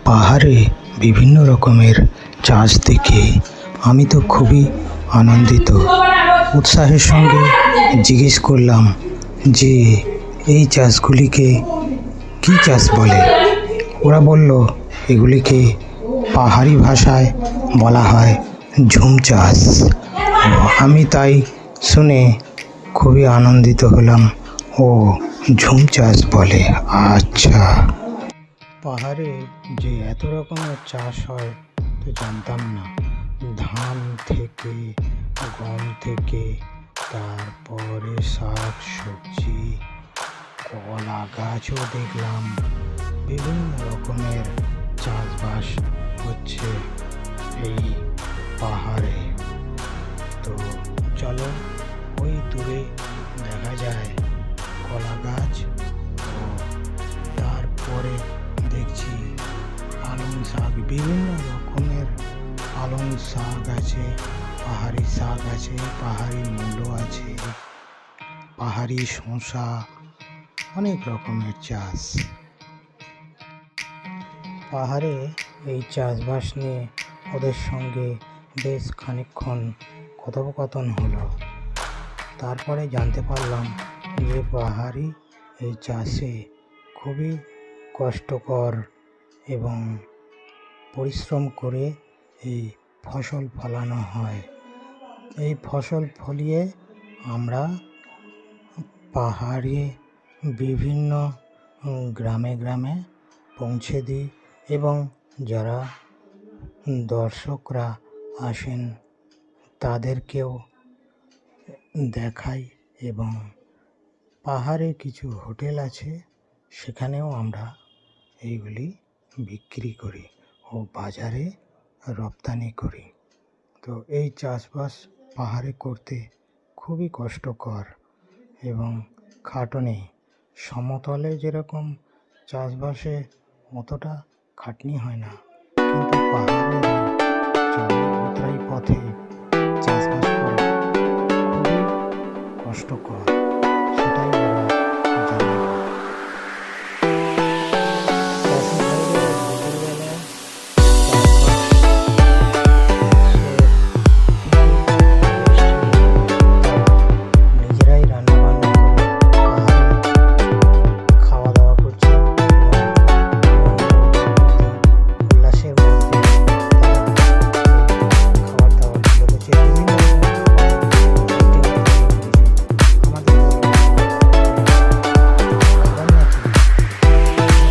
পাহাড়ে বিভিন্ন রকমের চাষ দেখে আমি তো খুবই আনন্দিত। উৎসাহের সঙ্গে জিজ্ঞেস করলাম যে এই চাষগুলিকে কী চাষ বলে। ওরা বলল এগুলিকে পাহাড়ি ভাষায় বলা হয় ঝুম চাষ। আমি তাই শুনে খুবই আনন্দিত হলাম। ও ঝুম চাষ বলে, আচ্ছা। পাহাড়ে যে এত রকমের চাষ হয় তো জানতাম না। ধান থেকে, গম থেকে, তারপরে শাক সবজি, কলা গাছও দেখলাম। বিভিন্ন রকমের চাষবাস হচ্ছে এই পাহাড়ে। তো চলো ওই দূরে দেখা যায় কলা গাছ, ও তারপরে দেখছি পালং শাক, বিভিন্ন রকমের পালং শাক আছে, পাহাড়ি শাক আছে, পাহাড়ি মূলো আছে, পাহাড়ি শসা, অনেক রকমের চাষ। পাহাড়ে এই চাষবাস নিয়ে ওদের সঙ্গে বেশ খানিকক্ষণ কথোপকথন হলো। তারপরে জানতে পারলাম যে পাহাড়ি এই চাষে খুবই কষ্টকর এবং পরিশ্রম করে এই ফসল ফলানো হয়। এই ফসল ফলিয়ে আমরা পাহাড়ে বিভিন্ন গ্রামে গ্রামে পৌঁছে দিই এবং যারা দর্শকরা আসেন তাদেরকেও দেখাই, এবং পাহাড়ে কিছু হোটেল আছে সেখানেও আমরা এইগুলি বিক্রি করি ও বাজারে রপ্তানি করি। তো এই চাষবাস পাহাড়ে করতে খুবই কষ্টকর এবং খাটুনি। সমতলে যেরকম চাষবাসে অতটা খাটনি হয় না, কিন্তু পাহাড়ের চড়াই পথে চাষবাস করা খুবই কষ্টকর, সেটাই